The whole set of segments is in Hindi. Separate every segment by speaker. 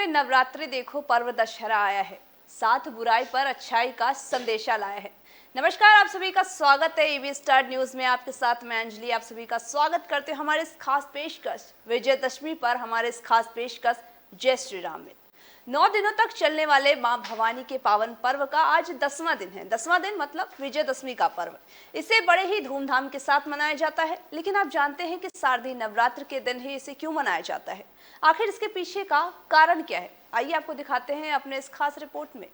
Speaker 1: नवरात्रि देखो पर्व दशहरा आया है, साथ बुराई पर अच्छाई का संदेशा लाया है। नमस्कार, आप सभी का स्वागत है ईवी स्टार न्यूज में। आपके साथ मैं अंजलि आप सभी का स्वागत करते हैं हमारे इस खास पेशकश विजयदशमी पर। हमारे इस खास पेशकश जय श्री राम में 9 दिनों तक चलने वाले मां भवानी के पावन पर्व का आज 10वां दिन है। 10वां दिन मतलब विजयदशमी का पर्व। इसे बड़े ही धूमधाम के साथ मनाया जाता है। लेकिन आप जानते हैं कि शारदीय नवरात्र के दिन ही इसे क्यों मनाया जाता है? आखिर इसके पीछे का कारण क्या है? आइए आपको दिखाते हैं अपने इस खास रिपोर्ट में।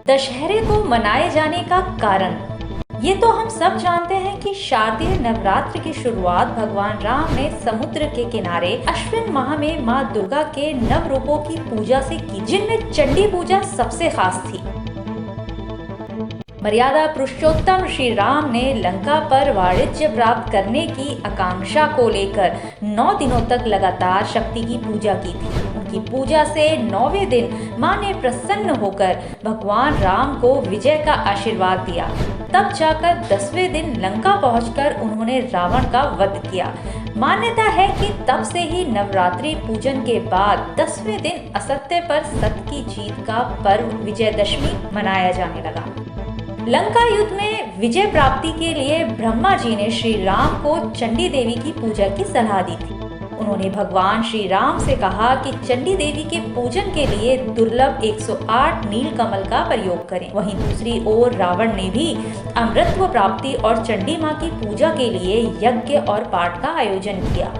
Speaker 2: दशहरे को मनाए जाने का कारण ये तो हम सब जानते हैं कि शारदीय नवरात्र की शुरुआत भगवान राम ने समुद्र के किनारे अश्विन माह में मां दुर्गा के नव रूपों की पूजा से की, जिनमें चंडी पूजा सबसे खास थी। मर्यादा पुरुषोत्तम श्री राम ने लंका पर वाणिज्य प्राप्त करने की आकांक्षा को लेकर 9 दिनों तक लगातार शक्ति की पूजा की थी। उनकी पूजा से 9वें दिन मां ने प्रसन्न होकर भगवान राम को विजय का आशीर्वाद दिया। तब जाकर 10वें दिन लंका पहुंचकर उन्होंने रावण का वध किया। मान्यता है कि तब से ही नवरात्रि पूजन के बाद 10वें दिन असत्य पर सत्य की जीत का पर्व विजयदशमी मनाया जाने लगा। लंका युद्ध में विजय प्राप्ति के लिए ब्रह्मा जी ने श्री राम को चंडी देवी की पूजा की सलाह दी थी। उन्होंने भगवान श्री राम से कहा कि चंडी देवी के पूजन के लिए दुर्लभ 108 नील कमल का प्रयोग करें। वहीं दूसरी ओर रावण ने भी अमृतत्व प्राप्ति और चंडी मां की पूजा के लिए यज्ञ और पाठ का आयोजन किया।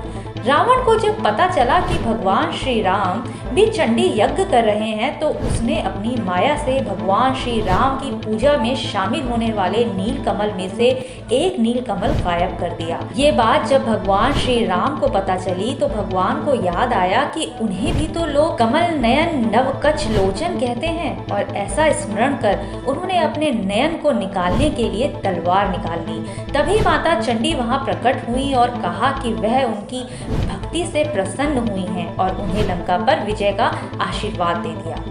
Speaker 2: रावण को जब पता चला कि भगवान श्री राम भी चंडी यज्ञ कर रहे हैं, तो उसने अपनी माया से भगवान श्री राम की पूजा में शामिल होने वाले नील कमल में से एक नील कमल गायब कर दिया। ये बात जब भगवान श्री राम को पता चली तो भगवान को याद आया कि उन्हें भी तो लोग कमल नयन नवकच लोचन कहते हैं, और ऐसा स्मरण कर उन्होंने अपने नयन को निकालने के लिए तलवार निकाल ली। तभी माता चंडी वहां प्रकट हुई और कहा कि वह उनकी भक्ति से प्रसन्न हुई हैं और उन्हें लंका पर विजय का आशीर्वाद दे दिया।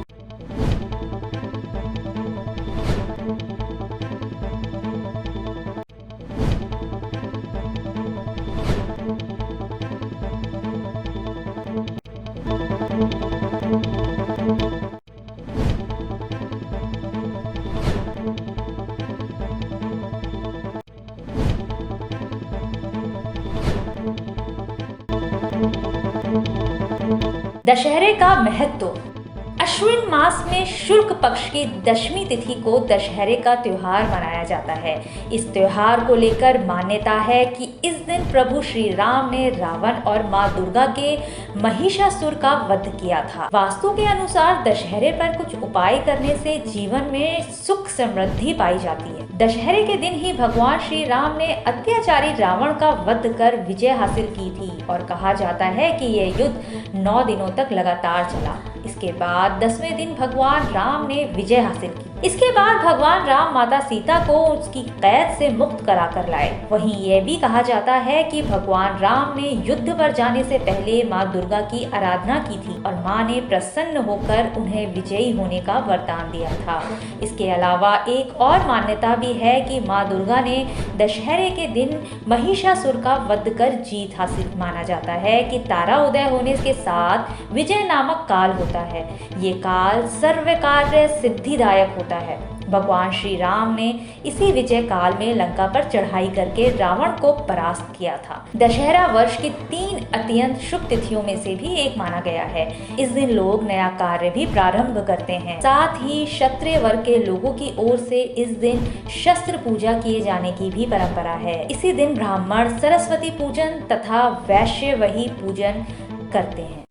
Speaker 2: दशहरे का महत्व। अश्विन मास में शुक्ल पक्ष की दशमी तिथि को दशहरे का त्योहार मनाया जाता है। इस त्योहार को लेकर मान्यता है कि इस दिन प्रभु श्री राम ने रावण और मां दुर्गा के महिषासुर का वध किया था। वास्तु के अनुसार दशहरे पर कुछ उपाय करने से जीवन में सुख समृद्धि पाई जाती है। दशहरे के दिन ही भगवान श्री राम ने अत्याचारी रावण का वध कर विजय हासिल की थी और कहा जाता है कि यह युद्ध 9 दिनों तक लगातार चला। इसके बाद 10वें दिन भगवान राम ने विजय हासिल की। इसके बाद भगवान राम माता सीता को उसकी कैद से मुक्त करा कर लाए। वहीं यह भी कहा जाता है कि भगवान राम ने युद्ध पर जाने से पहले मां दुर्गा की आराधना की थी और मां ने प्रसन्न होकर उन्हें विजयी होने का वरदान दिया था। इसके अलावा एक और मान्यता भी है कि मां दुर्गा ने दशहरे के दिन महिषासुर का वध कर जीत हासिल। माना जाता है कि तारा उदय होने के साथ विजय नामक काल होता है। ये काल सर्व कार्य सिद्धिदायक होता है। भगवान श्री राम ने इसी विजय काल में लंका पर चढ़ाई करके रावण को परास्त किया था। दशहरा वर्ष की 3 अत्यंत शुभ तिथियों में से भी एक माना गया है। इस दिन लोग नया कार्य भी प्रारंभ करते हैं। साथ ही क्षत्रिय वर्ग के लोगों की ओर से इस दिन शस्त्र पूजा किए जाने की भी परंपरा है। इसी दिन ब्राह्मण सरस्वती पूजन तथा वैश्य वही पूजन करते हैं।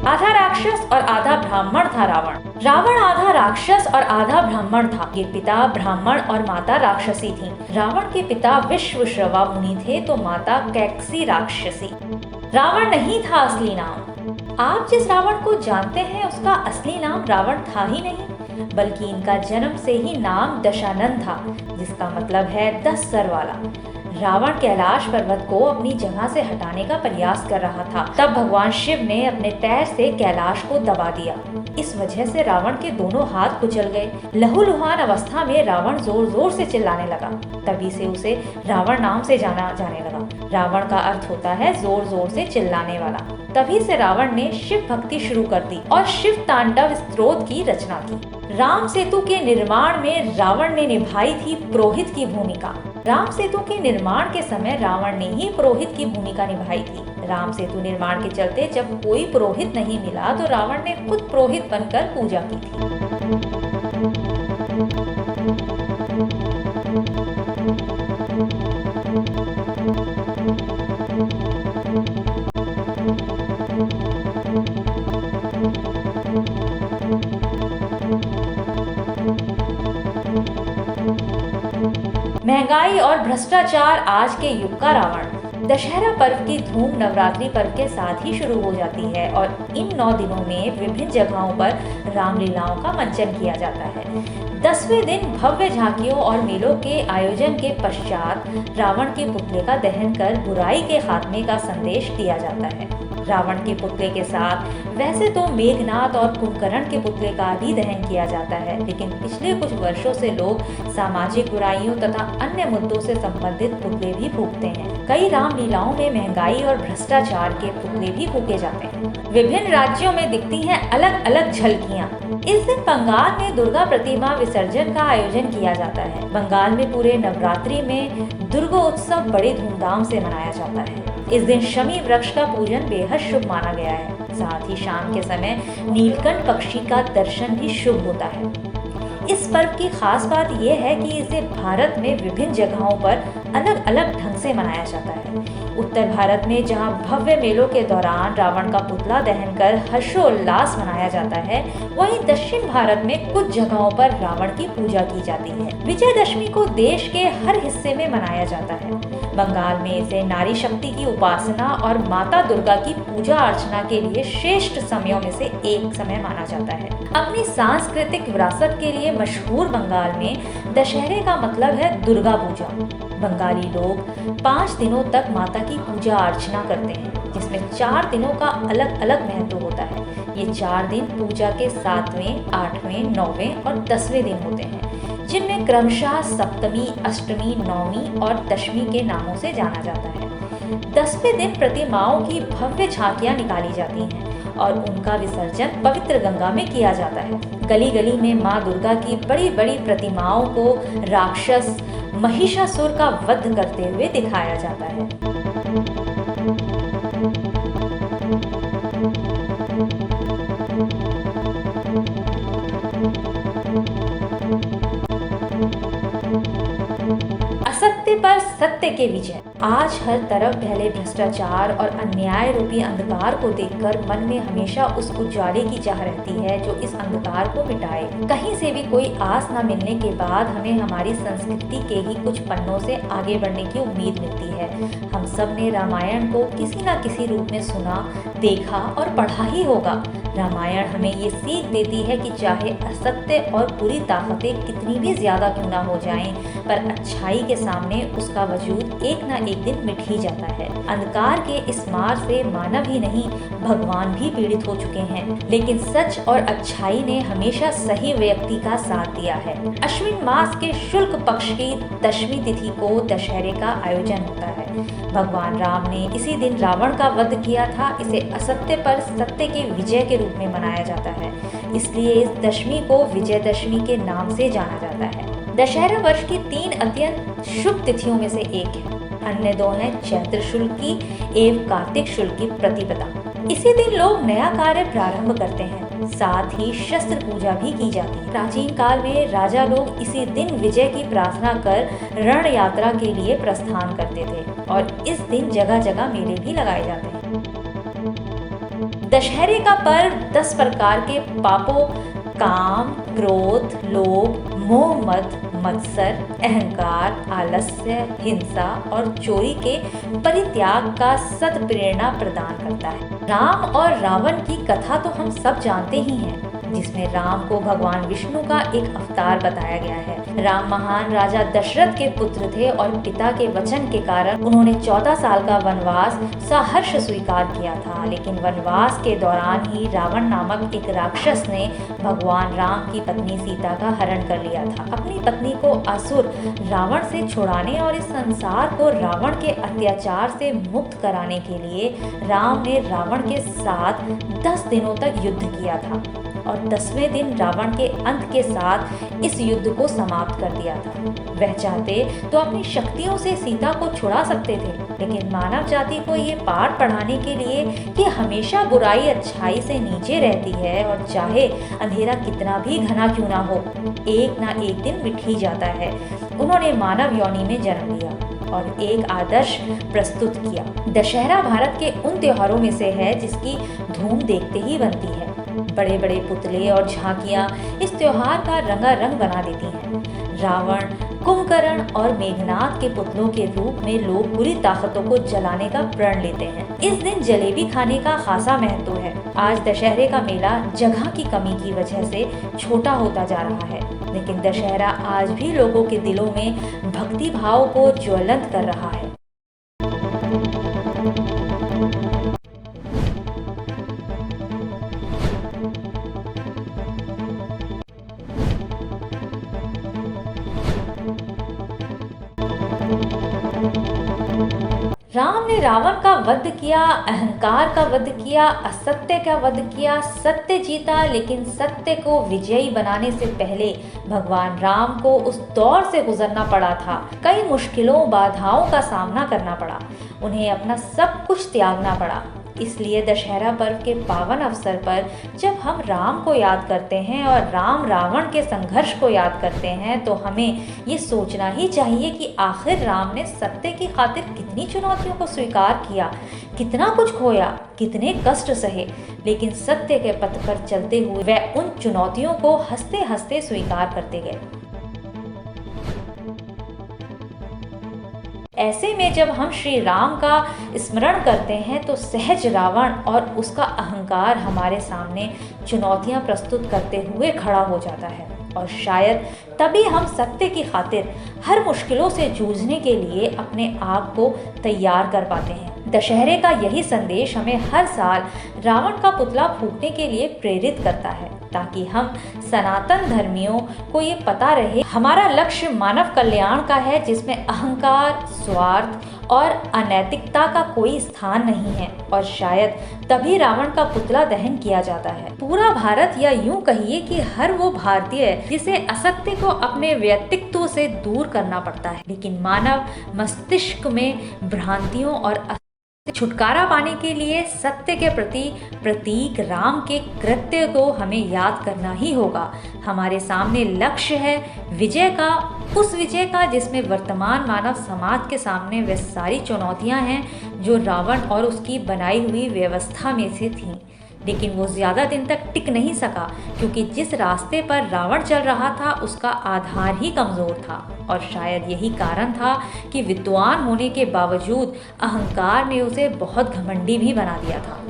Speaker 2: आधा राक्षस और आधा ब्राह्मण था रावण। रावण आधा राक्षस और आधा ब्राह्मण था। ये पिता ब्राह्मण और माता राक्षसी थी। रावण के पिता विश्वश्रवा मुनि थे तो माता कैकसी राक्षसी। रावण नहीं था असली नाम। आप जिस रावण को जानते हैं उसका असली नाम रावण था ही नहीं, बल्कि इनका जन्म से ही नाम दशानन था, जिसका मतलब है 10 सर वाला। रावण कैलाश पर्वत को अपनी जगह से हटाने का प्रयास कर रहा था। तब भगवान शिव ने अपने पैर से कैलाश को दबा दिया। इस वजह से रावण के दोनों हाथ कुचल गए। लहूलुहान अवस्था में रावण जोर जोर से चिल्लाने लगा। तभी से उसे रावण नाम से जाना जाने लगा। रावण का अर्थ होता है जोर जोर से चिल्लाने वाला। तभी से रावण ने शिव भक्ति शुरू कर दी और शिव तांडव स्तोत्र की रचना की। राम सेतु के निर्माण में रावण ने निभाई थी पुरोहित की भूमिका। राम सेतु के निर्माण के समय रावण ने ही पुरोहित की भूमिका निभाई थी। राम सेतु निर्माण के चलते जब कोई पुरोहित नहीं मिला तो रावण ने खुद पुरोहित बनकर पूजा की थी। महंगाई और भ्रष्टाचार आज के युग का रावण। दशहरा पर्व की धूम नवरात्रि पर्व के साथ ही शुरू हो जाती है और इन 9 दिनों में विभिन्न जगहों पर रामलीलाओं का मंचन किया जाता है। 10वें दिन भव्य झांकियों और मेलों के आयोजन के पश्चात रावण के पुतले का दहन कर बुराई के खात्मे का संदेश दिया जाता है। रावण के पुतले के साथ वैसे तो मेघनाद और कुंभकर्ण के पुतले का भी दहन किया जाता है, लेकिन पिछले कुछ वर्षों से लोग सामाजिक बुराइयों तथा अन्य मुद्दों से संबंधित पुतले भी फूंकते हैं। कई रामलीलाओं में महंगाई और भ्रष्टाचार के पुतले भी फूंके जाते हैं। विभिन्न राज्यों में दिखती हैं अलग अलग झलकियाँ। इस दिन बंगाल में दुर्गा प्रतिमा विसर्जन का आयोजन किया जाता है। बंगाल में पूरे नवरात्रि में दुर्गा उत्सव बड़े धूमधाम से मनाया जाता है। इस दिन शमी वृक्ष का पूजन बेहद शुभ माना गया है। साथ ही शाम के समय नीलकंठ पक्षी का दर्शन भी शुभ होता है। इस पर्व की खास बात यह है कि इसे भारत में विभिन्न जगहों पर अलग अलग ढंग से मनाया जाता है। उत्तर भारत में जहां भव्य मेलों के दौरान रावण का पुतला दहन कर हर्षोल्लास मनाया जाता है, वहीं दक्षिण भारत में कुछ जगहों पर रावण की पूजा की जाती है। विजयदशमी को देश के हर हिस्से में मनाया जाता है। बंगाल में इसे नारी शक्ति की उपासना और माता दुर्गा की पूजा अर्चना के लिए श्रेष्ठ समयों में से एक समय माना जाता है। अपनी सांस्कृतिक विरासत के लिए मशहूर बंगाल में दशहरे का मतलब है दुर्गा पूजा। बंगाली लोग 5 दिनों तक माता की पूजा अर्चना करते हैं, जिसमें 4 दिनों का अलग अलग महत्व होता है। ये 4 दिन पूजा के 7वें, 8वें, 9वें और 10वें दिन होते हैं, जिनमें क्रमशः सप्तमी, अष्टमी, नौमी और दशमी के नामों से जाना जाता है। 10वें दिन प्रतिमाओं की भव्य झांकियां निकाली जाती हैं और उनका विसर्जन पवित्र गंगा में किया जाता है। गली गली में माँ दुर्गा की बड़ी बड़ी प्रतिमाओं को राक्षस महिषासुर का वध करते हुए दिखाया जाता है। असत्य पर सत्य के विजय। आज हर तरफ फैले भ्रष्टाचार और अन्याय रूपी अंधकार को देखकर मन में हमेशा उस उजाले की चाह रहती है जो इस अंधकार को मिटाए। कहीं से भी कोई आस न मिलने के बाद हमें हमारी संस्कृति के ही कुछ पन्नों से आगे बढ़ने की उम्मीद मिलती है। हम सब ने रामायण को किसी न किसी रूप में सुना, देखा और पढ़ा ही होगा। रामायण हमें ये सीख देती है कि चाहे असत्य और बुरी ताकतें कितनी भी ज्यादा क्यों ना हो जाएं, पर अच्छाई के सामने उसका वजूद एक ना एक दिन मिट ही जाता है। अंधकार के इस मार से मानव ही नहीं, भगवान भी पीड़ित हो चुके हैं, लेकिन सच और अच्छाई ने हमेशा सही व्यक्ति का साथ दिया है। अश्विन मास के शुक्ल पक्ष की 10वीं तिथि को दशहरे का आयोजन होता है। भगवान राम ने इसी दिन रावण का वध किया था। इसे असत्य पर सत्य के विजय के रूप में मनाया जाता है, इसलिए इस दशमी को विजयदशमी के नाम से जाना जाता है। दशहरा वर्ष की 3 अत्यंत शुभ तिथियों में से एक है। अन्य 2 हैं चैत्र शुक्ल की एवं कार्तिक शुक्ल की प्रतिपदा। इसी दिन लोग नया कार्य प्रारंभ करते हैं, साथ ही शस्त्र पूजा भी की जाती है। प्राचीन काल में राजा लोग इसी दिन विजय की प्रार्थना कर रण यात्रा के लिए प्रस्थान करते थे और इस दिन जगह जगह मेले भी लगाए जाते हैं। दशहरे का पर्व 10 प्रकार के पापों काम, क्रोध, लोभ, मोह, मद, मत्सर, अहंकार, आलस्य, हिंसा और चोरी के परित्याग का सत्प्रेरणा प्रदान करता है। राम और रावण की कथा तो हम सब जानते ही हैं, जिसमें राम को भगवान विष्णु का एक अवतार बताया गया है। राम महान राजा दशरथ के पुत्र थे और पिता के वचन के कारण उन्होंने 14 साल का वनवास सहर्ष स्वीकार किया था। लेकिन वनवास के दौरान ही रावण नामक एक राक्षस ने भगवान राम की पत्नी सीता का हरण कर लिया था। अपनी पत्नी को असुर रावण से छुड़ाने और इस संसार को रावण के अत्याचार से मुक्त कराने के लिए राम ने रावण के साथ 10 दिनों तक युद्ध किया था और 10वें दिन रावण के अंत के साथ इस युद्ध को समाप्त कर दिया था। वह चाहते तो अपनी शक्तियों से सीता को छुड़ा सकते थे, लेकिन मानव जाति को ये पाठ पढ़ाने के लिए कि हमेशा बुराई अच्छाई से नीचे रहती है और चाहे अंधेरा कितना भी घना क्यों ना हो, एक ना एक दिन मिट ही जाता है, उन्होंने मानव योनि में जन्म लिया और एक आदर्श प्रस्तुत किया। दशहरा भारत के उन त्योहारों में से है जिसकी धूम देखते ही बनती है। बड़े बड़े पुतले और झांकियां इस त्योहार का रंगारंग बना देती हैं। रावण, कुंभकर्ण और मेघनाथ के पुतलों के रूप में लोग बुरी ताकतों को जलाने का प्रण लेते हैं। इस दिन जलेबी खाने का खासा महत्व है। आज दशहरे का मेला जगह की कमी की वजह से छोटा होता जा रहा है, लेकिन दशहरा आज भी लोगों के दिलों में भक्ति भाव को ज्वलंत कर रहा है। राम ने रावण का वध किया, अहंकार का वध किया, असत्य का वध किया, सत्य जीता। लेकिन सत्य को विजयी बनाने से पहले भगवान राम को उस दौर से गुजरना पड़ा था। कई मुश्किलों, बाधाओं का सामना करना पड़ा, उन्हें अपना सब कुछ त्यागना पड़ा। इसलिए दशहरा पर्व के पावन अवसर पर जब हम राम को याद करते हैं और राम रावण के संघर्ष को याद करते हैं, तो हमें ये सोचना ही चाहिए कि आखिर राम ने सत्य की खातिर कितनी चुनौतियों को स्वीकार किया, कितना कुछ खोया, कितने कष्ट सहे, लेकिन सत्य के पथ पर चलते हुए वह उन चुनौतियों को हंसते हंसते स्वीकार करते गए। ऐसे में जब हम श्री राम का स्मरण करते हैं तो सहज रावण और उसका अहंकार हमारे सामने चुनौतियां प्रस्तुत करते हुए खड़ा हो जाता है और शायद तभी हम सत्य की खातिर हर मुश्किलों से जूझने के लिए अपने आप को तैयार कर पाते हैं। दशहरे का यही संदेश हमें हर साल रावण का पुतला फूंकने के लिए प्रेरित करता है, ताकि हम सनातन धर्मियों को ये पता रहे हमारा लक्ष्य मानव कल्याण का है, जिसमें अहंकार, स्वार्थ और अनैतिकता का कोई स्थान नहीं है। और शायद तभी रावण का पुतला दहन किया जाता है। पूरा भारत, या यूं कहिए कि हर वो भारतीय जिसे असत्य को अपने व्यक्तित्व से दूर करना पड़ता है, लेकिन मानव मस्तिष्क में भ्रांतियों और छुटकारा पाने के लिए सत्य के प्रति प्रतीक राम के कृत्य को हमें याद करना ही होगा। हमारे सामने लक्ष्य है विजय का, उस विजय का जिसमें वर्तमान मानव समाज के सामने वे सारी चुनौतियां हैं जो रावण और उसकी बनाई हुई व्यवस्था में से थीं। लेकिन वो ज़्यादा दिन तक टिक नहीं सका, क्योंकि जिस रास्ते पर रावण चल रहा था उसका आधार ही कमज़ोर था। और शायद यही कारण था कि विद्वान होने के बावजूद अहंकार ने उसे बहुत घमंडी भी बना दिया था।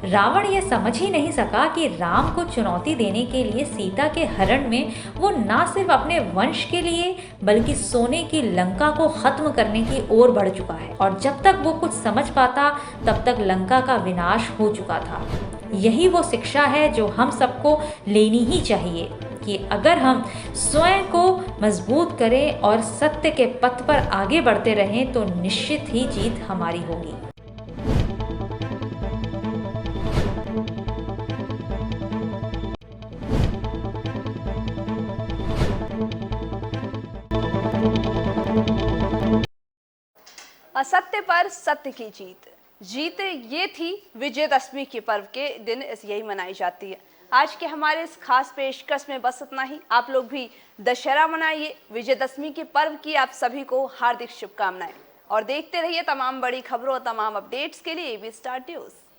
Speaker 2: रावण ये समझ ही नहीं सका कि राम को चुनौती देने के लिए सीता के हरण में वो ना सिर्फ अपने वंश के लिए बल्कि सोने की लंका को खत्म करने की ओर बढ़ चुका है। और जब तक वो कुछ समझ पाता तब तक लंका का विनाश हो चुका था। यही वो शिक्षा है जो हम सबको लेनी ही चाहिए कि अगर हम स्वयं को मजबूत करें और सत्य के पथ पर आगे बढ़ते रहें तो निश्चित ही जीत हमारी होगी।
Speaker 1: असत्य पर सत्य की जीत ये थी विजयदशमी के पर्व के दिन यही मनाई जाती है। आज के हमारे इस खास पेशकश में बस इतना ही। आप लोग भी दशहरा मनाइए। विजयदशमी के पर्व की आप सभी को हार्दिक शुभकामनाएं और देखते रहिए तमाम बड़ी खबरों और तमाम अपडेट्स के लिए एबी स्टार न्यूज़।